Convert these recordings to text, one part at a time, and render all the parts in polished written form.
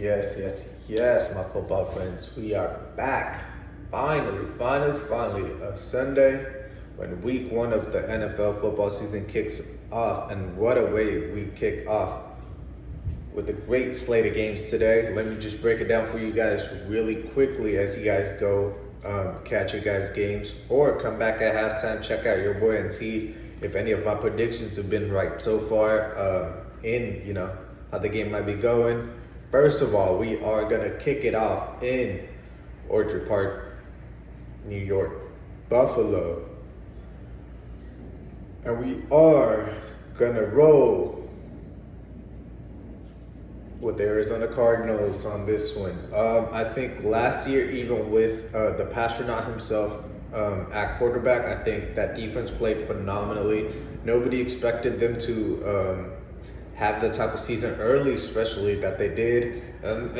Yes, my football friends. We are back. Finally, a Sunday when week one of the NFL football season kicks off. And what a way we kick off with a great slate of games today. Let me just break it down for you guys really quickly as you guys go catch your guys' games, or come back at halftime, check out your boy and see if any of my predictions have been right so far in how the game might be going. First of all, we are gonna kick it off in Orchard Park, New York, Buffalo, and we are gonna roll with the Arizona Cardinals on this one. I think last year, even with the Pastronaut himself at quarterback, I think that defense played phenomenally. Nobody expected them to have the type of season early, especially that they did. And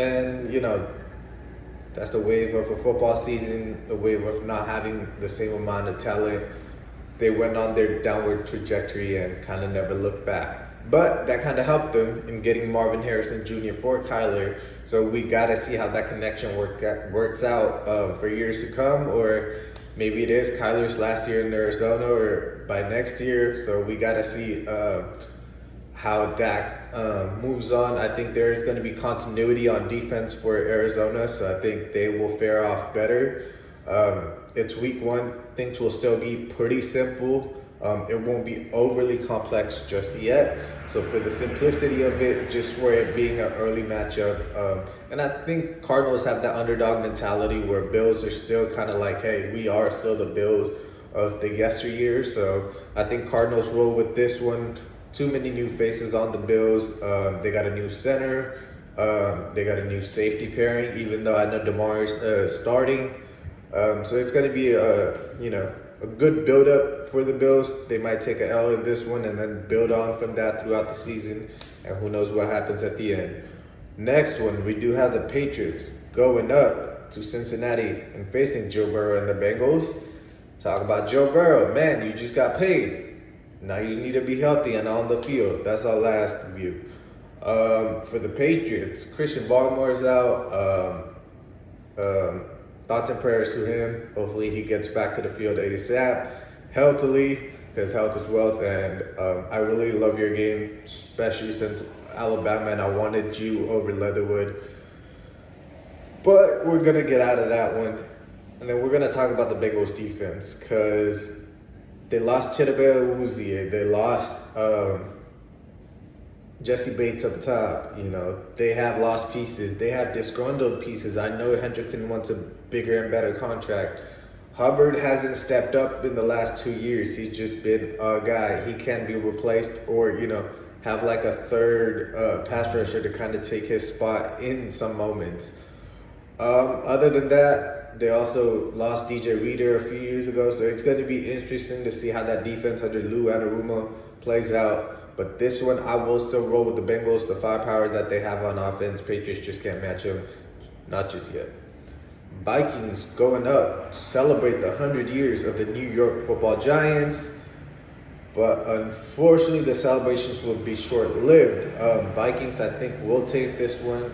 that's the wave of a football season, the wave of not having the same amount of talent. They went on their downward trajectory and kind of never looked back. But that kind of helped them in getting Marvin Harrison Jr. for Kyler. So we got to see how that connection works out for years to come, or maybe it is Kyler's last year in Arizona or by next year. So we got to see how that moves on. I think there is going to be continuity on defense for Arizona, so I think they will fare off better. It's week one. Things will still be pretty simple. It won't be overly complex just yet. So for the simplicity of it, just for it being an early matchup, and I think Cardinals have that underdog mentality where Bills are still kind of like, hey, we are still the Bills of the yesteryear. So I think Cardinals roll with this one. Too many new faces on the Bills. They got a new center. They got a new safety pairing, even though I know DeMar's starting. So it's going to be a good build-up for the Bills. They might take an L in this one and then build on from that throughout the season, and who knows what happens at the end. Next one, we do have the Patriots going up to Cincinnati and facing Joe Burrow and the Bengals. Talk about Joe Burrow. Man, you just got paid. Now you need to be healthy and on the field. That's all I ask of you. For the Patriots, Christian Baltimore's out. Thoughts and prayers to him. Hopefully he gets back to the field ASAP, healthily, because health is wealth. And I really love your game, especially since Alabama, and I wanted you over Leatherwood. But we're going to get out of that one. And then we're going to talk about the Bengals defense, because they lost Chidobe Awuzie. They lost Jesse Bates up top. They have lost pieces. They have disgruntled pieces. I know Hendrickson wants a bigger and better contract. Hubbard hasn't stepped up in the last 2 years. He's just been a guy. He can be replaced, or have like a third pass rusher to kind of take his spot in some moments. Other than that, they also lost DJ Reader a few years ago, so it's going to be interesting to see how that defense under Lou Anarumo plays out. But this one, I will still roll with the Bengals. The firepower that they have on offense, Patriots just can't match them. Not just yet. Vikings going up to celebrate the 100 years of the New York Football Giants. But unfortunately, the celebrations will be short-lived. Vikings, I think, will take this one.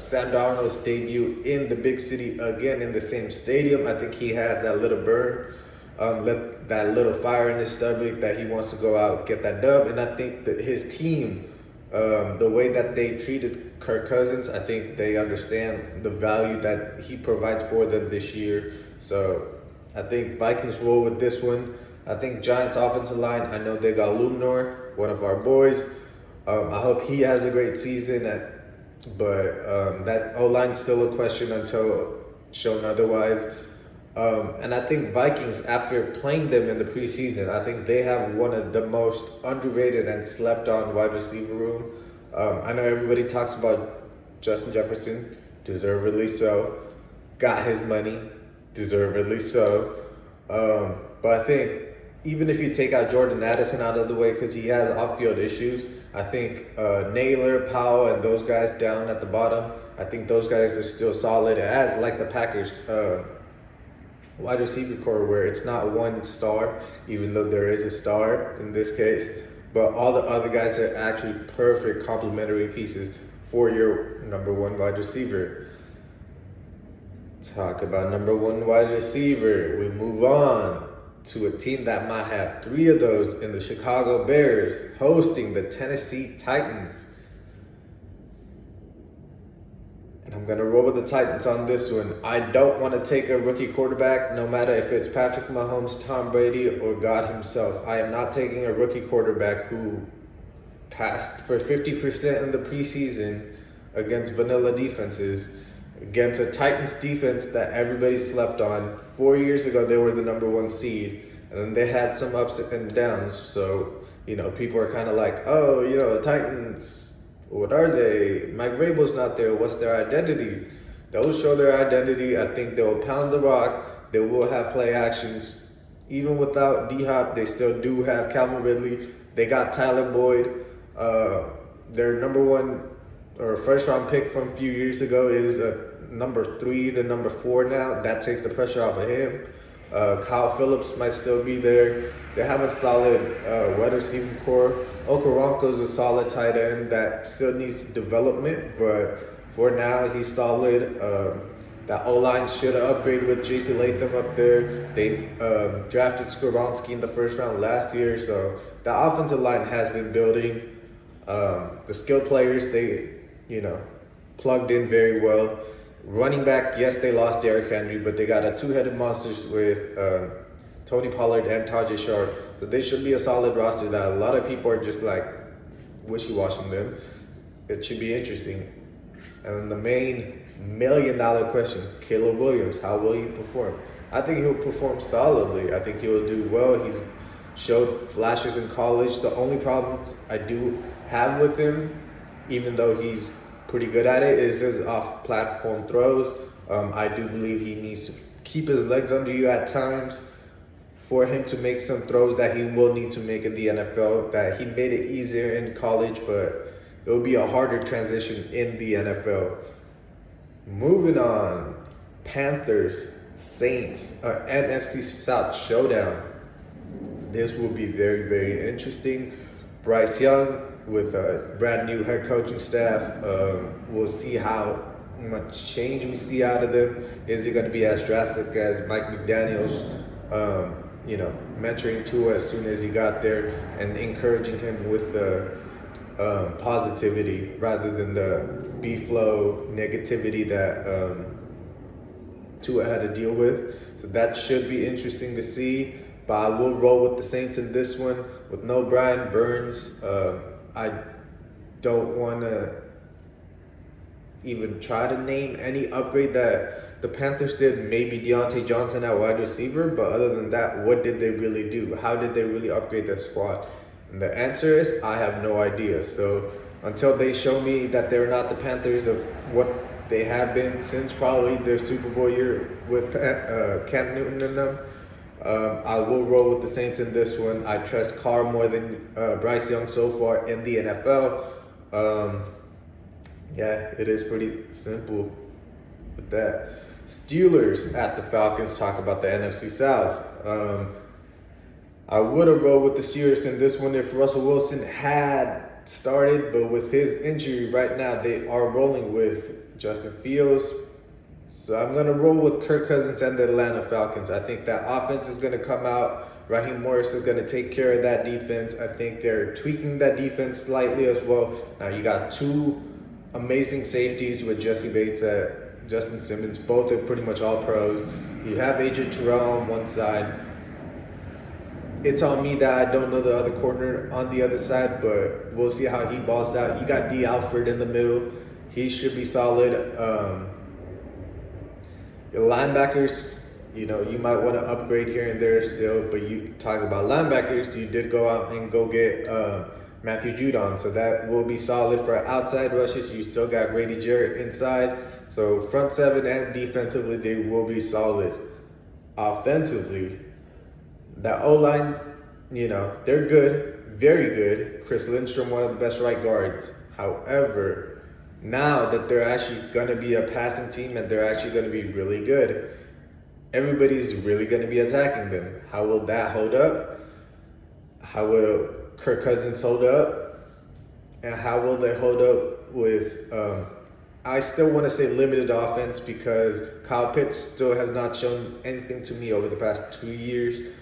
Sam Darnold's debut in the big city again in the same stadium. I think he has that little burn, that little fire in his stomach that he wants to go out and get that dub. And I think that his team, the way that they treated Kirk Cousins, I think they understand the value that he provides for them this year. So I think Vikings roll with this one. I think Giants offensive line, I know they got Luminor, one of our boys. I hope he has a great season, but that O-line's still a question until shown otherwise. And I think Vikings, after playing them in the preseason, I think they have one of the most underrated and slept on wide receiver room. I know everybody talks about Justin Jefferson, deservedly so. Got his money, deservedly so. But I think even if you take out Jordan Addison out of the way because he has off-field issues, I think Naylor, Powell, and those guys down at the bottom, I think those guys are still solid. As like the Packers wide receiver core, where it's not one star, even though there is a star in this case, but all the other guys are actually perfect complementary pieces for your number one wide receiver. Talk about number one wide receiver. We move on to a team that might have three of those in the Chicago Bears hosting the Tennessee Titans. And I'm going to roll with the Titans on this one. I don't want to take a rookie quarterback, no matter if it's Patrick Mahomes, Tom Brady, or God himself. I am not taking a rookie quarterback who passed for 50% in the preseason against vanilla defenses, against a Titans defense that everybody slept on. 4 years ago, they were the number one seed, and then they had some ups and downs. So, people are kind of like, oh, the Titans, what are they? Mike Vrabel's not there. What's their identity? They'll show their identity. I think they'll pound the rock. They will have play actions. Even without D-Hop, they still do have Calvin Ridley. They got Tyler Boyd. Their number one or first round pick from a few years ago is number 3 to number 4 now. That takes the pressure off of him. Kyle Phillips might still be there. They have a solid wide receiving core. Okoronkwo's a solid tight end that still needs development, but for now he's solid. That O-line should have upgraded with J.C. Latham up there. They drafted Skoronski in the first round last year, so the offensive line has been building. The skilled players, they, plugged in very well. Running back, yes, they lost Derrick Henry, but they got a two-headed monsters with Tony Pollard and Tajay Sharp. So they should be a solid roster that a lot of people are just like wishy-washing them. It should be interesting. And then the main $1 million question, Caleb Williams, how will he perform? I think he'll perform solidly. I think he'll do well. He's showed flashes in college. The only problem I do have with him, even though he's pretty good at it, is his off-platform throws. I do believe he needs to keep his legs under you at times for him to make some throws that he will need to make in the NFL, that he made it easier in college, but it will be a harder transition in the NFL. Moving on, Panthers, Saints, NFC South showdown. This will be very, very interesting. Bryce Young with a brand new head coaching staff. We'll see how much change we see out of them. Is it going to be as drastic as Mike McDaniel's, mentoring Tua as soon as he got there and encouraging him with the positivity rather than the B-flow negativity that Tua had to deal with? So that should be interesting to see. But I will roll with the Saints in this one. With no Brian Burns, I don't want to even try to name any upgrade that the Panthers did. Maybe Deontay Johnson at wide receiver, but other than that, what did they really do? How did they really upgrade their squad? And the answer is, I have no idea. So until they show me that they're not the Panthers of what they have been since probably their Super Bowl year with Cam Newton in them, I will roll with the Saints in this one. I trust Carr more than Bryce Young so far in the NFL. It is pretty simple with that. Steelers at the Falcons. Talk about the NFC South. I would have rolled with the Steelers in this one if Russell Wilson had started, but with his injury right now, they are rolling with Justin Fields. So I'm going to roll with Kirk Cousins and the Atlanta Falcons. I think that offense is going to come out. Raheem Morris is going to take care of that defense. I think they're tweaking that defense slightly as well. Now you got two amazing safeties with Jesse Bates and Justin Simmons. Both are pretty much all pros. You have Adrian Terrell on one side. It's on me that I don't know the other corner on the other side, but we'll see how he balls out. You got D. Alford in the middle. He should be solid. Your linebackers, you might want to upgrade here and there still, but you talk about linebackers, you did go out and go get Matthew Judon, so that will be solid for outside rushes. You still got Grady Jarrett inside, so front seven and defensively, they will be solid. Offensively, that O-line, they're good, very good. Chris Lindstrom, one of the best right guards. However, now that they're actually going to be a passing team and they're actually going to be really good, everybody's really going to be attacking them. How will that hold up? How will Kirk Cousins hold up? And how will they hold up with, I still want to say limited offense because Kyle Pitts still has not shown anything to me over the past 2 years.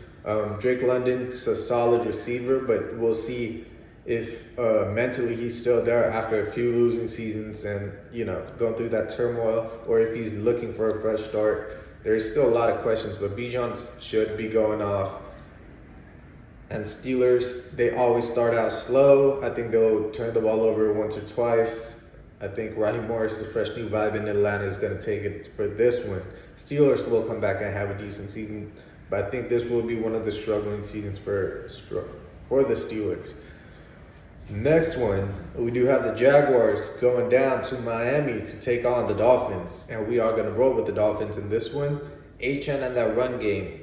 Drake London's a solid receiver, but we'll see if mentally he's still there after a few losing seasons and, going through that turmoil, or if he's looking for a fresh start. There's still a lot of questions, but Bijan should be going off. And Steelers, they always start out slow. I think they'll turn the ball over once or twice. I think Raheem Morris, the fresh new vibe in Atlanta, is going to take it for this one. Steelers will come back and have a decent season, but I think this will be one of the struggling seasons for the Steelers. Next one, we do have the Jaguars going down to Miami to take on the Dolphins, and we are going to roll with the Dolphins in this one. Achane and that run game.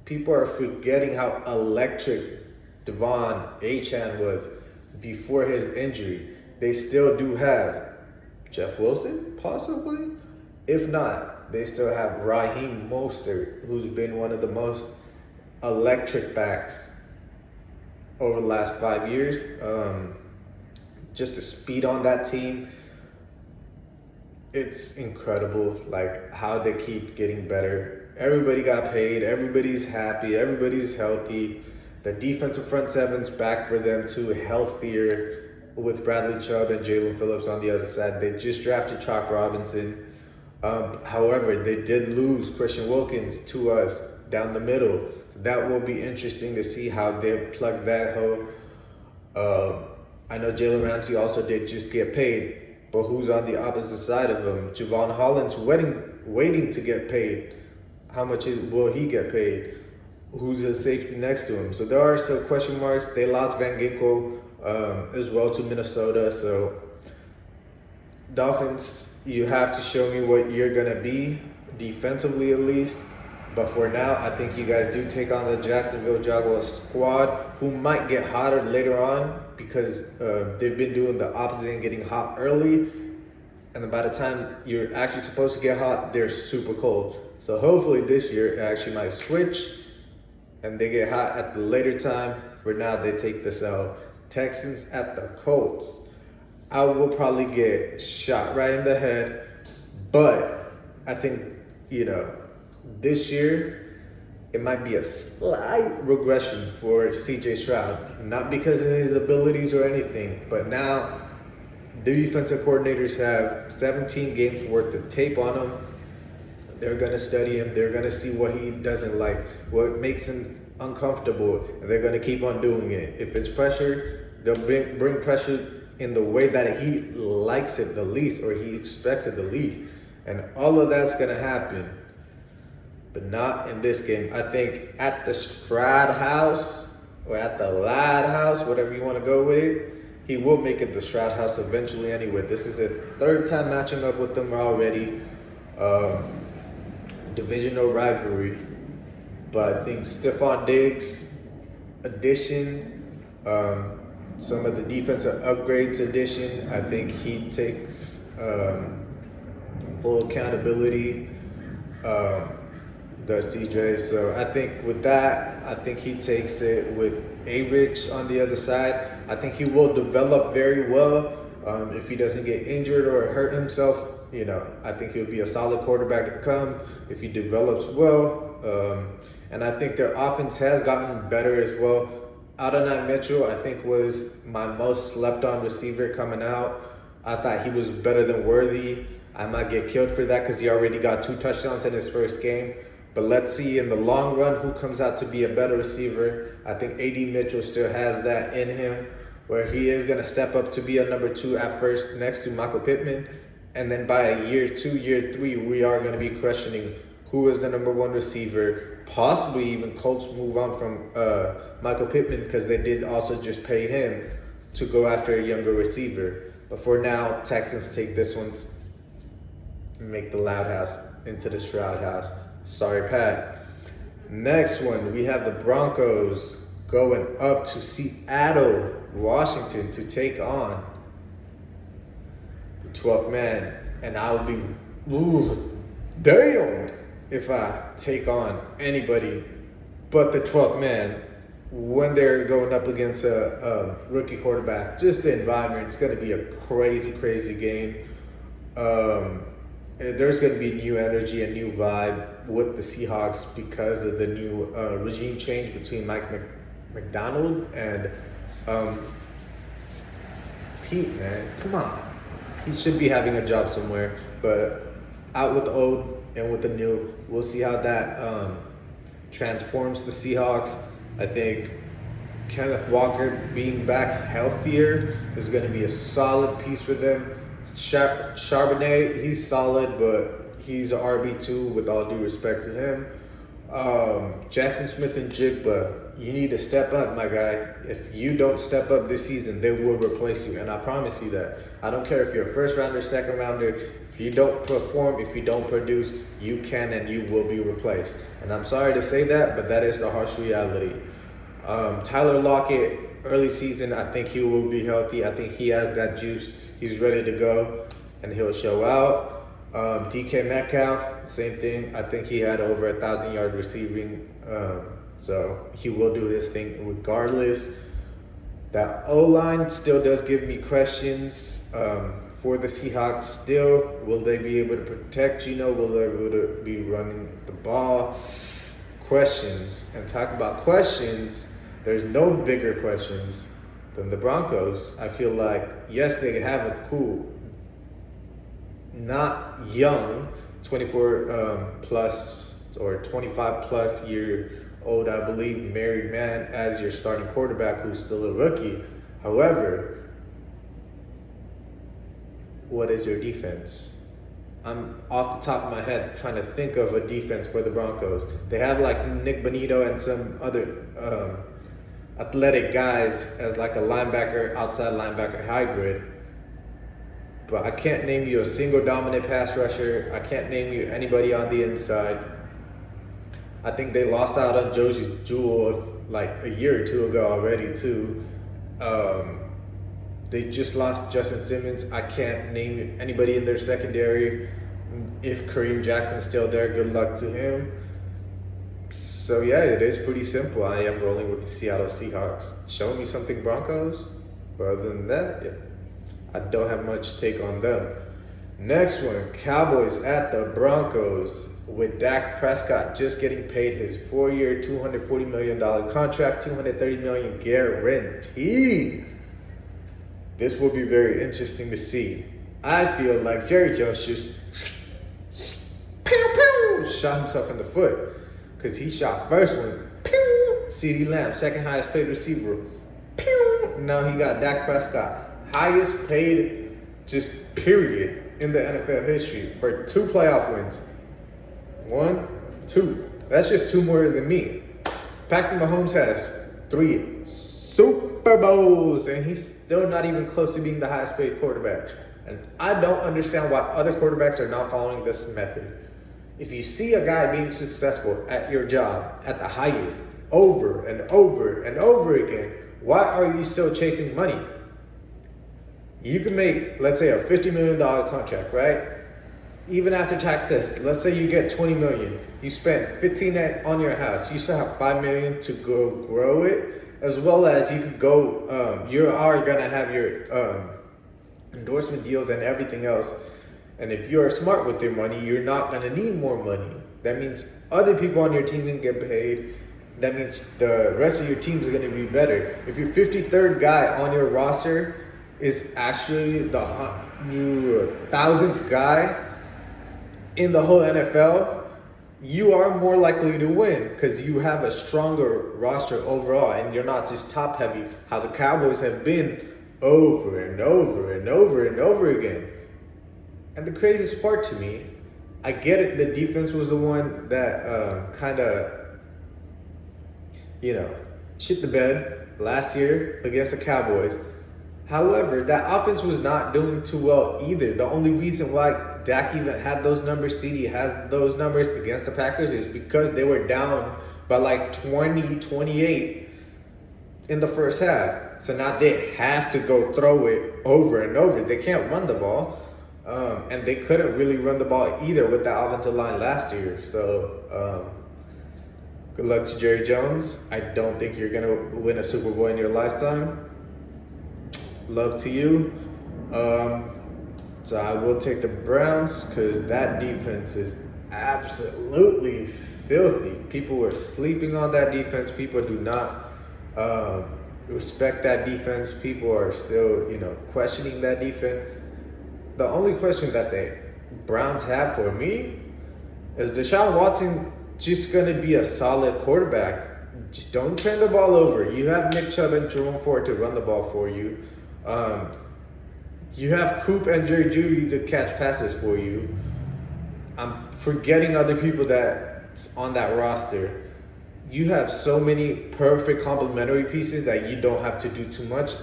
People are forgetting how electric Devon Achane was before his injury. They still do have Jeff Wilson, possibly. If not, they still have Raheem Mostert, who's been one of the most electric backs over the last 5 years. Just the speed on that team, it's incredible, like how they keep getting better. Everybody got paid, everybody's happy, everybody's healthy. The defensive front seven's back for them too, healthier with Bradley Chubb and Jalen Phillips on the other side. They just drafted Chalk Robinson. However, they did lose Christian Wilkins to us down the middle. That will be interesting to see how they plug that hole. I know Jalen Ramsey also did just get paid, but who's on the opposite side of him? Javon Holland's waiting to get paid. How much will he get paid? Who's the safety next to him? So there are some question marks. They lost Van Ginkel as well to Minnesota. So Dolphins, you have to show me what you're going to be, defensively at least. But for now, I think you guys do take on the Jacksonville Jaguars squad, who might get hotter later on because they've been doing the opposite and getting hot early. And by the time you're actually supposed to get hot, they're super cold. So hopefully this year it actually might switch and they get hot at the later time. For now, they take this L. Texans at the Colts. I will probably get shot right in the head, but I think, this year, it might be a slight regression for CJ Stroud. Not because of his abilities or anything, but now the defensive coordinators have 17 games worth of tape on him. They're going to study him. They're going to see what he doesn't like, what makes him uncomfortable, and they're going to keep on doing it. If it's pressure, they'll bring pressure in the way that he likes it the least, or he expects it the least. And all of that's going to happen. But not in this game. I think at the Stroud house, or at the Ladd house, whatever you want to go with, he will make it the Stroud house eventually anyway. This is his third time matching up with them already. Divisional rivalry. But I think Stephon Diggs addition, some of the defensive upgrades addition, I think he takes full accountability. Does CJ. So I think with that, I think he takes it with A-Rich on the other side. I think he will develop very well if he doesn't get injured or hurt himself. I think he'll be a solid quarterback to come if he develops well. And I think their offense has gotten better as well. Adonai Mitchell, I think, was my most slept-on receiver coming out. I thought he was better than Worthy. I might get killed for that because he already got 2 touchdowns in his first game. But let's see in the long run who comes out to be a better receiver. I think A.D. Mitchell still has that in him, where he is going to step up to be a number 2 at first next to Michael Pittman. And then by year 2, year 3, we are going to be questioning who is the number 1 receiver. Possibly even Colts move on from Michael Pittman because they did also just pay him to go after a younger receiver. But for now, Texans take this one and make the Loud House into the Stroud House. Sorry, Pat. Next one, we have the Broncos going up to Seattle, Washington to take on the 12th man. And I'll be damned if I take on anybody but the 12th man. when they're going up against a rookie quarterback, just the environment, it's going to be a crazy, crazy game. There's going to be new energy and new vibe with the Seahawks because of the new regime change between Mike McDonald and Pete, man. Come on. He should be having a job somewhere, but out with the old and with the new. We'll see how that transforms the Seahawks. I think Kenneth Walker being back healthier is going to be a solid piece for them. Charbonnet, he's solid, but he's an RB2 with all due respect to him. Jackson Smith and Jigba, you need to step up, my guy. If you don't step up this season, they will replace you, and I promise you that. I don't care if you're a first rounder, second rounder. If you don't perform, if you don't produce, you can and you will be replaced. And I'm sorry to say that, but that is the harsh reality. Tyler Lockett, early season, I think he will be healthy. I think he has that juice. He's ready to go, and he'll show out. DK Metcalf, same thing. I think he had over 1,000 yards receiving, so he will do his thing regardless. That O-line still does give me questions for the Seahawks. Still, will they be able to protect Geno? Will they be able to be running the ball? Questions. And talk about questions, there's no bigger questions than the Broncos. I feel like, yes, they have a cool, not young, 24 plus or 25 plus year old, I believe, married man as your starting quarterback who's still a rookie. However, what is your defense? I'm off the top of my head trying to think of a defense for the Broncos. They have like Nick Bonito and some other athletic guys as like a linebacker, outside linebacker hybrid. But I can't name you a single dominant pass rusher. I can't name you anybody on the inside. I think they lost out on Josie Jewell like a year or two ago already too. They just lost Justin Simmons. I can't name anybody in their secondary. If Kareem Jackson's still there, good luck to him. So yeah, it is pretty simple. I am rolling with the Seattle Seahawks. Show me something, Broncos. But other than that, yeah, I don't have much take on them. Next one, Cowboys at the Broncos with Dak Prescott just getting paid his 4-year, $240 million contract, $230 million guaranteed. This will be very interesting to see. I feel like Jerry Jones just shot himself in the foot because he shot first one. CeeDee Lamb, second highest paid receiver. Now he got Dak Prescott, highest paid, just period, in the NFL history for 2 playoff wins. 1, 2. That's just 2 more than me. Patrick Mahomes has 3 Super Bowls, and he's still not even close to being the highest paid quarterback. And I don't understand why other quarterbacks are not following this method. If you see a guy being successful at your job at the highest over and over and over again, why are you still chasing money? You can make, let's say, a $50 million contract, right? Even after taxes, let's say you get $20 million. You spent $15 on your house. You still have $5 million to go grow it. As well as you could go, you are going to have your endorsement deals and everything else. And if you're smart with your money, you're not going to need more money. That means other people on your team can get paid. That means the rest of your team is going to be better. If your 53rd guy on your roster is actually the 1,000th guy in the whole NFL, you are more likely to win because you have a stronger roster overall and you're not just top heavy, how the Cowboys have been over and over and over and over again. And the craziest part to me, I get it, the defense was the one that kind of, shit the bed last year against the Cowboys. However, that offense was not doing too well either. The only reason why Dak even had those numbers, CD has those numbers against the Packers is because they were down by like 20, 28 in the first half. So now they have to go throw it over and over. They can't run the ball. And they couldn't really run the ball either with the offensive line last year. So Good luck to Jerry Jones. I don't think you're going to win a Super Bowl in your lifetime. Love to you. So I will take the Browns because that defense is absolutely filthy. People were sleeping on that defense. People do not respect that defense. People are still, questioning that defense. The only question that the Browns have for me is Deshaun Watson just going to be a solid quarterback. Just don't turn the ball over. You have Nick Chubb and Jerome Ford to run the ball for you. You have Coop and Jerry Jeudy to catch passes for you. I'm forgetting other people that's on that roster. You have so many perfect complementary pieces that you don't have to do too much.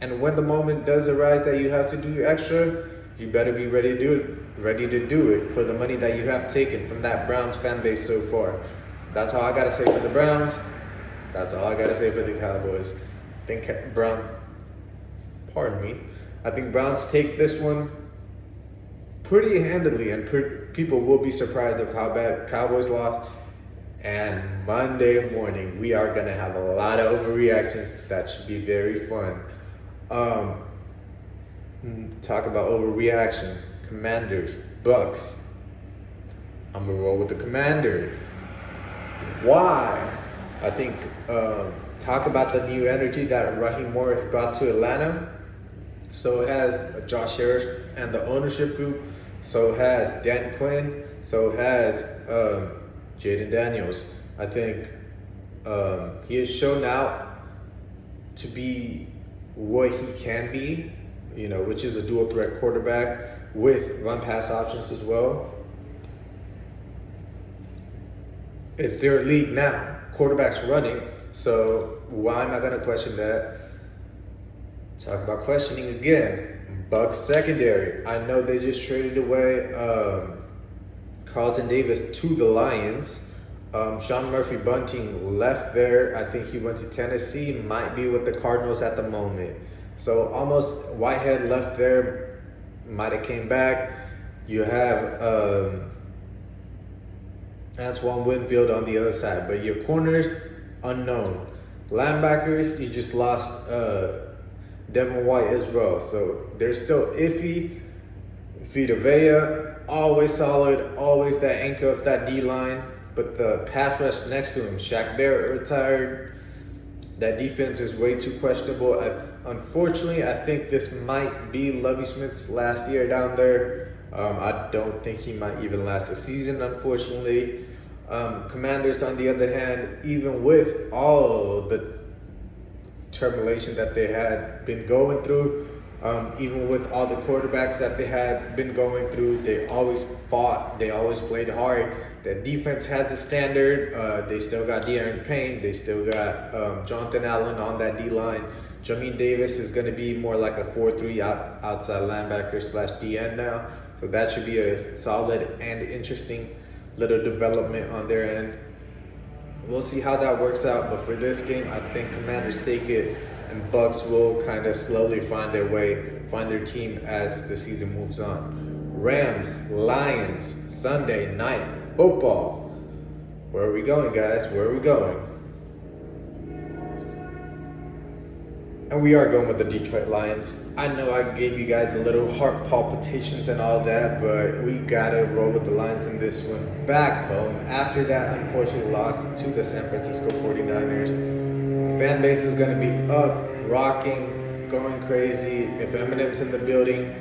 And when the moment does arise that you have to do extra, you better be ready to do it for the money that you have taken from that Browns fan base so far. That's all I gotta say for the Browns. That's all I gotta say for the Cowboys. I think Browns take this one pretty handily, and people will be surprised of how bad Cowboys lost. And Monday morning, we are gonna have a lot of overreactions. That should be very fun. Talk about overreaction. Commanders, Bucks. I'm gonna roll with the Commanders. Why? I think talk about the new energy that Raheem Morris brought to Atlanta. So has Josh Harris and the ownership group. So has Dan Quinn. So has Jaden Daniels. I think he has shown out to be what he can be, which is a dual threat quarterback with run pass options as well. It's their league now. Quarterbacks running. So why am I going to question that? Talk about questioning again. Bucks secondary. I know they just traded away Carlton Davis to the Lions. Sean Murphy Bunting left there. I think he went to Tennessee. Might be with the Cardinals at the moment. So almost Whitehead left there. Might have came back. You have Antoine Winfield on the other side. But your corners, unknown. Linebackers, you just lost Devin White as well. So they're still iffy. Vita Vea, always solid, always that anchor of that D-line. But the pass rush next to him, Shaq Barrett retired. That defense is way too questionable. Unfortunately, I think this might be Lovie Smith's last year down there. I don't think he might even last a season, unfortunately. Commanders, on the other hand, even with all the turmoilation that they had been going through, even with all the quarterbacks that they had been going through, they always fought, they always played hard. The defense has a standard. They still got De'Aaron Payne, they still got Jonathan Allen on that D-line. Jamin Davis is going to be more like a 4-3 outside linebacker / DN now. So that should be a solid and interesting little development on their end. We'll see how that works out, but for this game, I think Commanders take it, and Bucks will kind of slowly find their way, find their team as the season moves on. Rams, Lions, Sunday night football. Where are we going, guys? Where are we going? And we are going with the Detroit Lions. I know I gave you guys a little heart palpitations and all that, but we gotta roll with the Lions in this one. Back home, after that unfortunate loss to the San Francisco 49ers. The fan base is gonna be up, rocking, going crazy. If Eminem's in the building,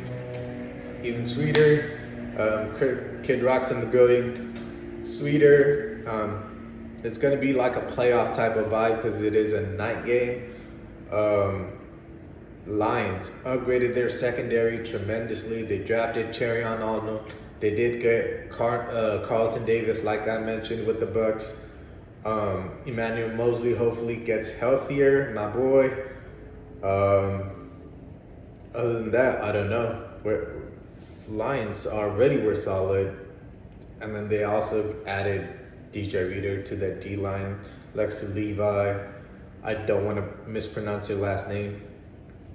even sweeter. Kid Rock's in the building, sweeter. It's gonna be like a playoff type of vibe because it is a night game. Lions upgraded their secondary tremendously. They drafted Cherryon Arnold. They did get Carlton Davis, like I mentioned, with the Bucks. Emmanuel Mosley hopefully gets healthier, my boy. Other than that, I don't know. Lions already were solid, and then they also added DJ Reader to that D-line, Lexi Levi. I don't want to mispronounce your last name.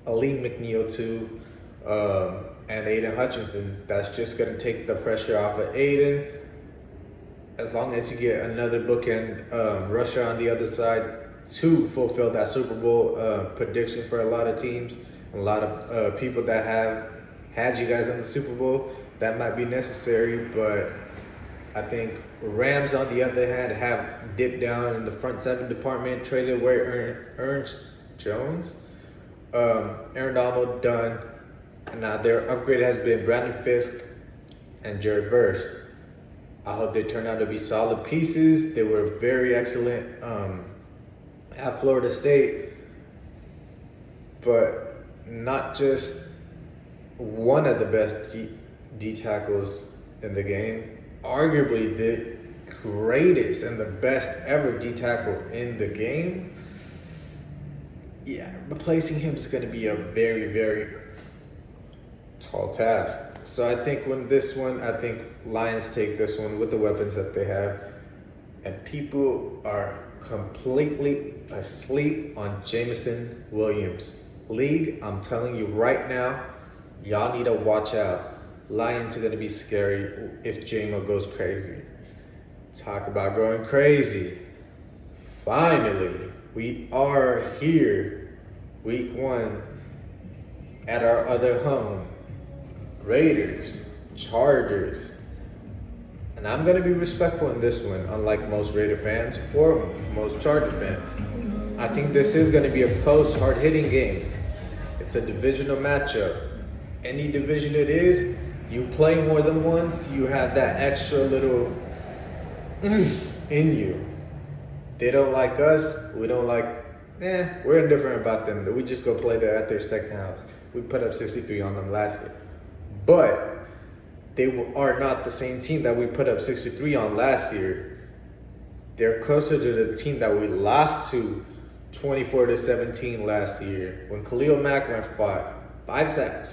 Aleem McNeil too, and Aiden Hutchinson. That's just going to take the pressure off of Aiden. as long as you get another bookend rusher on the other side to fulfill that Super Bowl prediction for a lot of teams, a lot of people that have had you guys in the Super Bowl, that might be necessary. But I think Rams, on the other hand, have dipped down in the front seven department, traded away Ernst Jones, Aaron Donald done, and now their upgrade has been Brandon Fisk and Jared Verse. I hope they turn out to be solid pieces. They were very excellent at Florida State, but not just one of the best D tackles in the game, arguably the greatest and the best ever D tackle in the game. Yeah, replacing him is going to be a very, very tall task. So I think I think Lions take this one with the weapons that they have. And people are completely asleep on Jameson Williams. League, I'm telling you right now, y'all need to watch out. Lions are going to be scary if JMO goes crazy. Talk about going crazy. Finally, we are here. Week 1 at our other home. Raiders, Chargers. And I'm going to be respectful in this one, unlike most Raider fans or most Charger fans. I think this is going to be a close, hard-hitting game. It's a divisional matchup. Any division it is, you play more than once, you have that extra little in you. They don't like us, we don't like, we're indifferent about them. We just go play at their second house. We put up 63 on them last year. But they are not the same team that we put up 63 on last year. They're closer to the team that we lost to 24-17 last year when Khalil Mack went 5 sacks,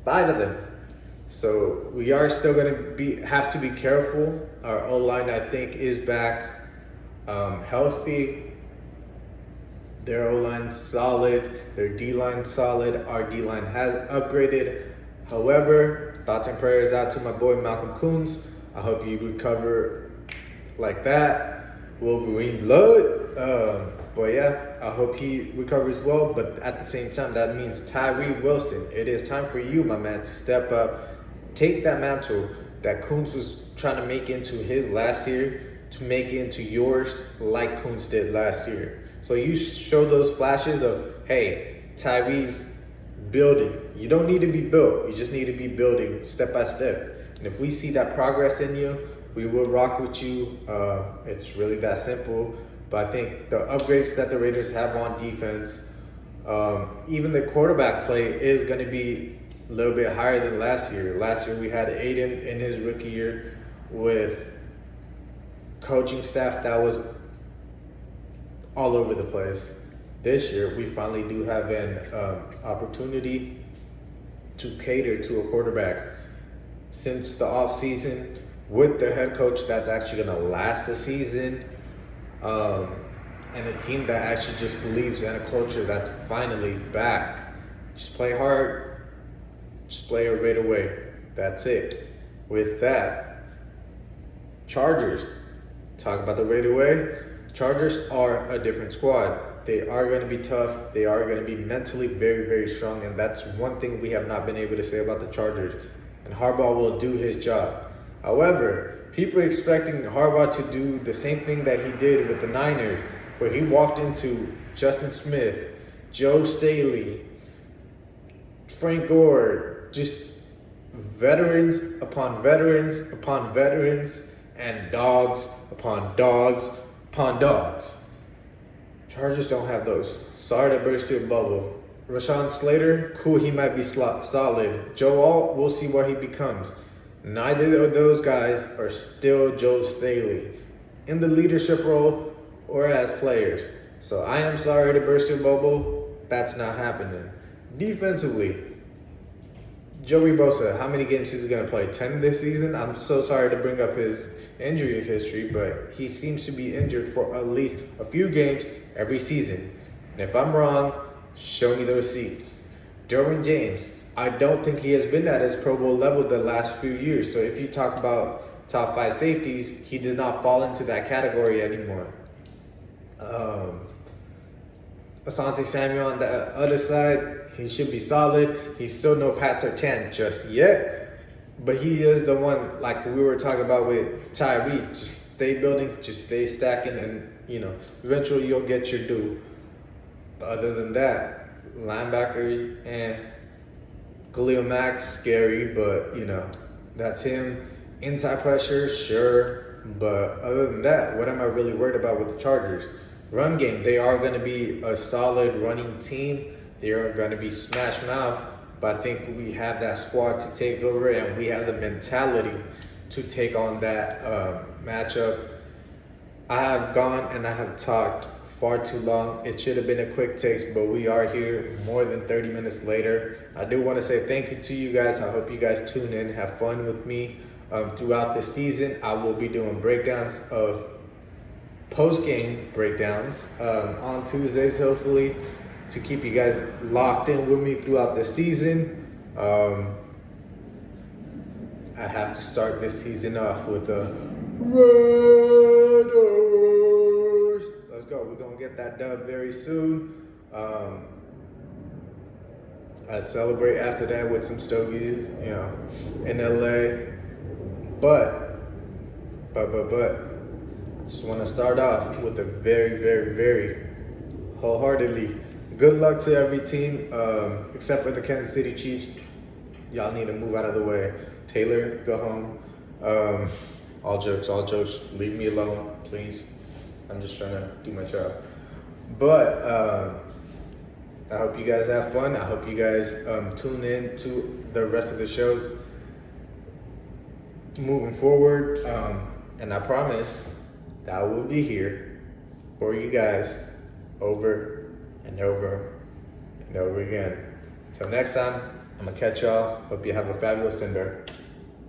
5 of them. So we are still going to have to be careful. Our O-line, I think, is back healthy. Their O-line solid. Their D-line solid. Our D-line has upgraded. However, thoughts and prayers out to my boy Malcolm Coons. I hope you recover like that. Wolverine blood. But yeah, I hope he recovers well. But at the same time, that means Tyree Wilson. It is time for you, my man, to step up. Take that mantle that Coons was trying to make into his last year to make it into yours like Coons did last year. So you show those flashes of, hey, Tyree's building. You don't need to be built. You just need to be building step by step. And if we see that progress in you, we will rock with you. It's really that simple. But I think the upgrades that the Raiders have on defense, even the quarterback play is going to be a little bit higher than last year. Last year we had Aiden in his rookie year with coaching staff that was all over the place. This year we finally do have an opportunity to cater to a quarterback. Since the off season, with the head coach that's actually going to last the season, and a team that actually just believes in a culture that's finally back. Just play hard. Just play it right away. That's it. With that, Chargers. Talk about the right away. Chargers are a different squad. They are going to be tough. They are going to be mentally very, very strong. And that's one thing we have not been able to say about the Chargers. And Harbaugh will do his job. However, people are expecting Harbaugh to do the same thing that he did with the Niners, where he walked into Justin Smith, Joe Staley, Frank Gore, just veterans upon veterans upon veterans, and dogs upon dogs upon dogs. Chargers don't have those. Sorry to burst your bubble. Rashawn Slater, cool, he might be solid. Joe Alt, we'll see what he becomes. Neither of those guys are still Joe Staley in the leadership role or as players. So I am sorry to burst your bubble. That's not happening. Defensively, Joey Bosa, how many games is he going to play? 10 this season? I'm so sorry to bring up his injury history, but he seems to be injured for at least a few games every season. And if I'm wrong, show me the receipts. Derwin James, I don't think he has been at his Pro Bowl level the last few years. So if you talk about top 5 safeties, he does not fall into that category anymore. Asante Samuel on the other side, he should be solid. He's still no Pat Surtain just yet, but he is the one, like we were talking about with Tyree. Just stay building, just stay stacking, and eventually you'll get your due. But other than that, linebackers and Khalil Mack, scary, but that's him. Inside pressure, sure, but other than that, what am I really worried about with the Chargers? Run game, they are going to be a solid running team. They are going to be smash mouth, but I think we have that squad to take over, and we have the mentality to take on that matchup. I have gone and I have talked far too long. It should have been a quick takes, but we are here more than 30 minutes later. I do want to say thank you to you guys. I hope you guys tune in, have fun with me throughout the season. I will be doing breakdowns of post-game breakdowns on Tuesdays, hopefully, to keep you guys locked in with me throughout the season. I have to start this season off with a Raiders. Let's go. We're going to get that dub very soon. I celebrate after that with some stogies, in LA. But just want to start off with a very, very, very wholeheartedly good luck to every team, except for the Kansas City Chiefs. Y'all need to move out of the way. Taylor, go home. All jokes, leave me alone, please. I'm just trying to do my job. But I hope you guys have fun. I hope you guys tune in to the rest of the shows moving forward. And I promise that I will be here for you guys over and over and over again. Till next time, I'm going to catch y'all. Hope you have a fabulous Sunday.